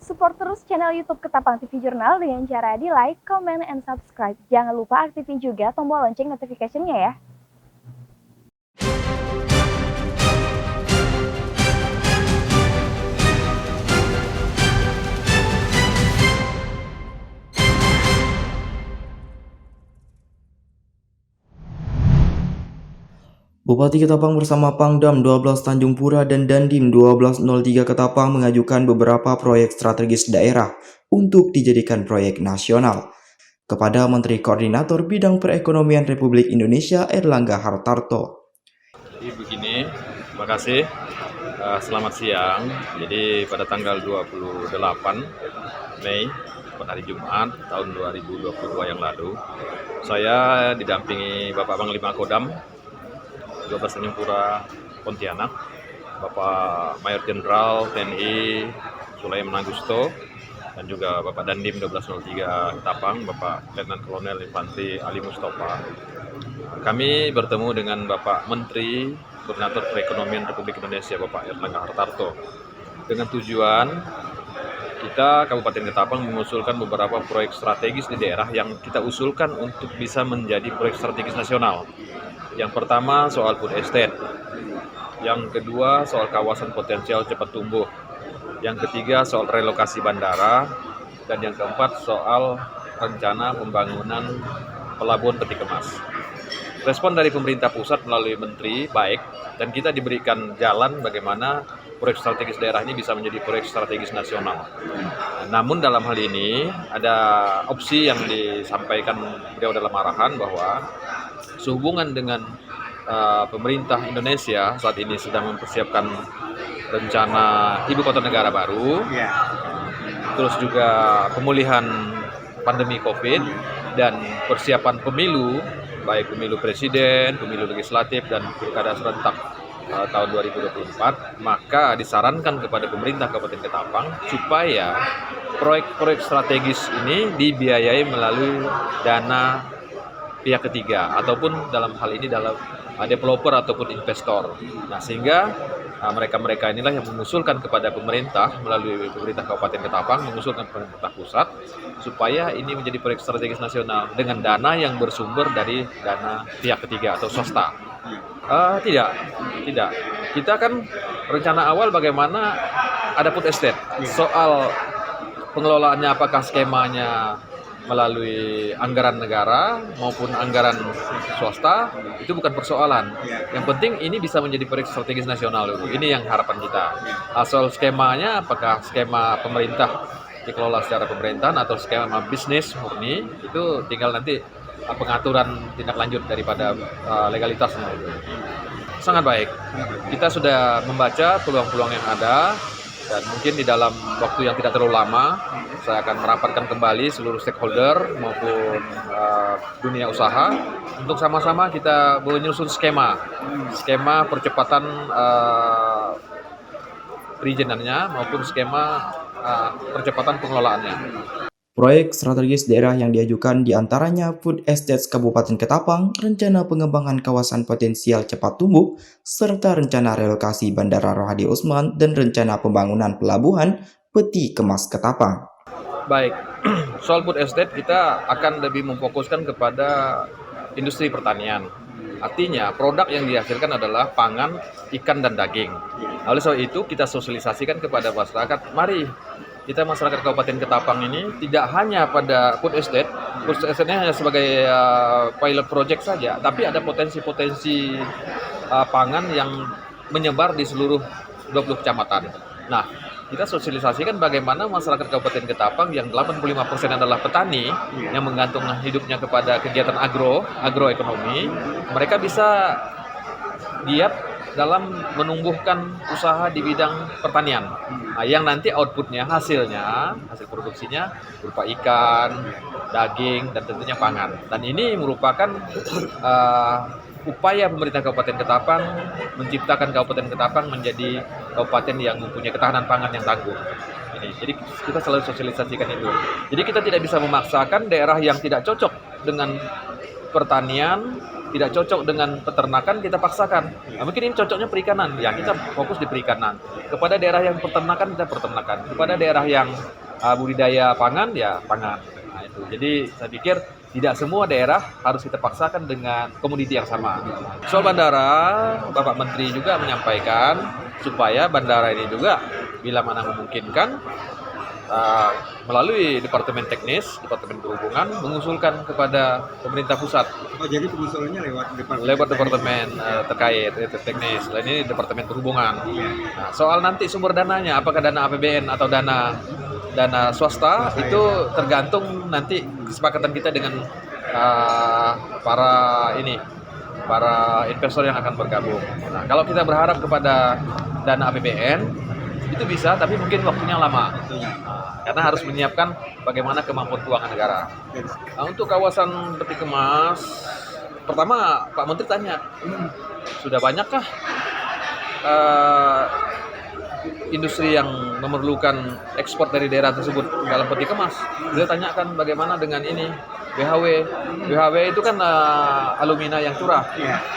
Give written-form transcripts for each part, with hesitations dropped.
Support terus channel YouTube Ketapang TV Jurnal dengan cara di like, comment, and subscribe. Jangan lupa aktifin juga tombol lonceng notification-nya ya. Bupati Ketapang bersama Pangdam 12 Tanjung Pura dan Dandim 1203 Ketapang mengajukan beberapa proyek strategis daerah untuk dijadikan proyek nasional kepada Menteri Koordinator Bidang Perekonomian Republik Indonesia Erlangga Hartarto. Jadi begini, terima kasih. Selamat siang. Jadi pada tanggal 28 Mei, pada hari Jumat tahun 2022 yang lalu, saya didampingi Bapak Panglima Kodam 12 Tanjung Pura Pontianak, Bapak Mayor Jenderal TNI Sulaiman Agusto, dan juga Bapak Dandim 1203 Ketapang, Bapak Letnan Kolonel Infantri Ali Mustafa. Kami bertemu dengan Bapak Menteri Koordinator Perekonomian Republik Indonesia, Bapak Erlangga Hartarto, dengan tujuan kita Kabupaten Ketapang mengusulkan beberapa proyek strategis di daerah yang kita usulkan untuk bisa menjadi proyek strategis nasional. Yang pertama soal food estate, yang kedua soal kawasan potensial cepat tumbuh, yang ketiga soal relokasi bandara, dan yang keempat soal rencana pembangunan pelabuhan peti kemas. Respon dari pemerintah pusat melalui menteri baik, dan kita diberikan jalan bagaimana proyek strategis daerah ini bisa menjadi proyek strategis nasional. Namun dalam hal ini ada opsi yang disampaikan beliau dalam arahan bahwa sehubungan dengan pemerintah Indonesia saat ini sedang mempersiapkan rencana ibu kota negara baru, terus juga pemulihan pandemi COVID dan persiapan pemilu, baik pemilu presiden, pemilu legislatif, dan pilkada serentak tahun 2024, maka disarankan kepada pemerintah Kabupaten Ketapang supaya proyek-proyek strategis ini dibiayai melalui dana pihak ketiga, ataupun dalam hal ini dalam developer ataupun investor. Nah, sehingga mereka-mereka inilah yang mengusulkan kepada pemerintah melalui pemerintah Kabupaten Ketapang, mengusulkan pemerintah pusat supaya ini menjadi proyek strategis nasional dengan dana yang bersumber dari dana pihak ketiga atau swasta. Tidak. Kita kan rencana awal bagaimana ada food estate. Soal pengelolaannya apakah skemanya melalui anggaran negara maupun anggaran swasta, itu bukan persoalan. Yang penting ini bisa menjadi proyek strategis nasional dulu. Ini yang harapan kita. Soal skemanya, apakah skema pemerintah dikelola secara pemerintahan atau skema bisnis murni, itu tinggal nanti pengaturan tindak lanjut daripada legalitasnya. Sangat baik. Kita sudah membaca peluang-peluang yang ada, dan mungkin di dalam waktu yang tidak terlalu lama saya akan merapatkan kembali seluruh stakeholder maupun dunia usaha untuk sama-sama kita menyusun skema percepatan perizinannya maupun skema percepatan pengelolaannya. Proyek strategis daerah yang diajukan diantaranya Food Estates Kabupaten Ketapang, rencana pengembangan kawasan potensial cepat tumbuh, serta rencana relokasi Bandara Rohadi Usman dan rencana pembangunan pelabuhan Peti Kemas Ketapang. Baik, soal food estate kita akan lebih memfokuskan kepada industri pertanian. Artinya produk yang dihasilkan adalah pangan, ikan, dan daging. Oleh sebab itu kita sosialisasikan kepada masyarakat, mari kita masyarakat Kabupaten Ketapang ini tidak hanya pada food estate-nya hanya sebagai pilot project saja, tapi ada potensi-potensi pangan yang menyebar di seluruh 20 kecamatan. Nah, kita sosialisasikan bagaimana masyarakat Kabupaten Ketapang yang 85% adalah petani yang menggantung hidupnya kepada kegiatan agroekonomi, mereka bisa giat dalam menumbuhkan usaha di bidang pertanian. Nah, yang nanti outputnya, hasil produksinya berupa ikan, daging, dan tentunya pangan. Dan ini merupakan upaya pemerintah Kabupaten Ketapang menciptakan Kabupaten Ketapang menjadi kabupaten yang mempunyai ketahanan pangan yang tangguh. Jadi kita selalu sosialisasikan itu. Jadi kita tidak bisa memaksakan daerah yang tidak cocok dengan pertanian tidak cocok dengan peternakan, kita paksakan. Nah, mungkin ini cocoknya perikanan, ya kita fokus di perikanan. Kepada daerah yang peternakan, kita peternakan. Kepada daerah yang budidaya pangan, ya pangan. Nah, itu. Jadi saya pikir tidak semua daerah harus kita paksakan dengan komoditi yang sama. Soal bandara, Bapak Menteri juga menyampaikan supaya bandara ini juga bila mana memungkinkan melalui Departemen Teknis, Departemen Perhubungan mengusulkan kepada pemerintah pusat. Oh, jadi pengusulannya lewat departemen terkait itu teknis. Lain ini Departemen Perhubungan. Nah, soal nanti sumber dananya, apakah dana APBN atau dana swasta, itu tergantung nanti kesepakatan kita dengan para investor yang akan bergabung. Nah, kalau kita berharap kepada dana APBN itu bisa, tapi mungkin waktunya lama. Karena harus menyiapkan bagaimana kemampuan keuangan negara. Nah, untuk kawasan peti kemas, pertama Pak Menteri tanya, sudah banyakkah industri yang memerlukan ekspor dari daerah tersebut dalam peti kemas? Beliau tanyakan bagaimana dengan ini BHW. BHW itu kan alumina yang curah,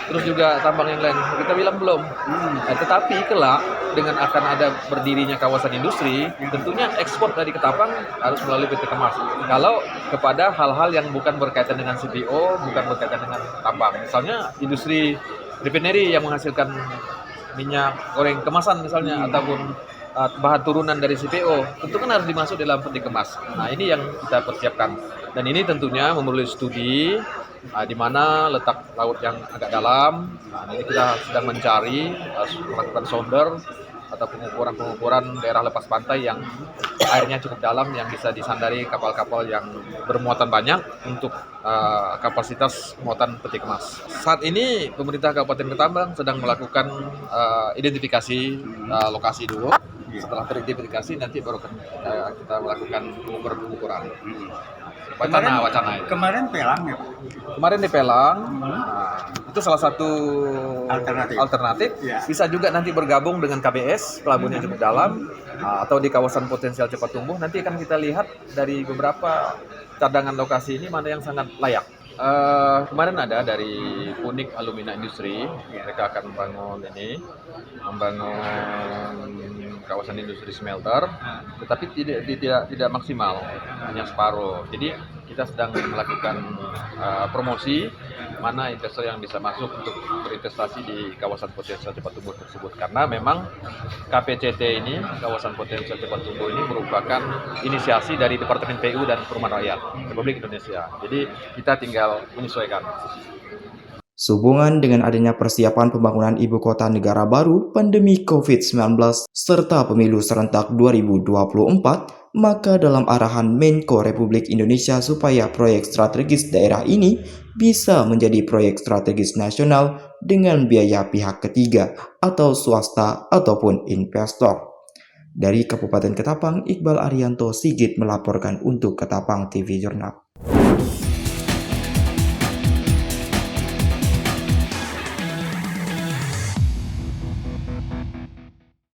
terus juga tambang yang lain. Kita bilang belum. Nah, tetapi kelak dengan akan ada berdirinya kawasan industri, tentunya ekspor dari Ketapang harus melalui peti kemas. Kalau kepada hal-hal yang bukan berkaitan dengan CPO, bukan berkaitan dengan tambang, misalnya industri refinery yang menghasilkan minyak goreng kemasan misalnya, ataupun bahan turunan dari CPO, tentu kan harus dimasuk dalam peti kemas. Nah, ini yang kita persiapkan. Dan ini tentunya memerlukan studi di mana letak laut yang agak dalam. Nah, ini kita sedang mencari, melakukan sounder atau pengukuran daerah lepas pantai yang airnya cukup dalam, yang bisa disandari kapal-kapal yang bermuatan banyak untuk kapasitas muatan peti kemas. Saat ini pemerintah Kabupaten Ketapang sedang melakukan identifikasi lokasi dulu. Setelah teridentifikasi nanti baru kita melakukan pengukuran. Wacana itu. Kemarin pelang ya Pak? Kemarin di Pelang, itu salah satu alternatif. Ya. Bisa juga nanti bergabung dengan KBS, pelabuhannya cukup dalam, atau di kawasan potensial cepat tumbuh. Nanti akan kita lihat dari beberapa cadangan lokasi ini mana yang sangat layak. Kemarin ada dari Punik Alumina Industri, mereka akan membangun kawasan industri smelter, tetapi tidak maksimal, hanya separuh. Jadi kita sedang melakukan promosi mana investor yang bisa masuk untuk berinvestasi di kawasan potensial cepat tumbuh tersebut. Karena memang KPCT ini, kawasan potensial cepat tumbuh ini merupakan inisiasi dari Departemen PU dan Perumahan Rakyat Republik Indonesia. Jadi kita tinggal menyesuaikan. Sehubungan dengan adanya persiapan pembangunan ibu kota negara baru, pandemi COVID-19, serta pemilu serentak 2024, maka dalam arahan Menko Republik Indonesia supaya proyek strategis daerah ini bisa menjadi proyek strategis nasional dengan biaya pihak ketiga atau swasta ataupun investor. Dari Kabupaten Ketapang, Iqbal Arianto Sigit melaporkan untuk Ketapang TV Jurnal.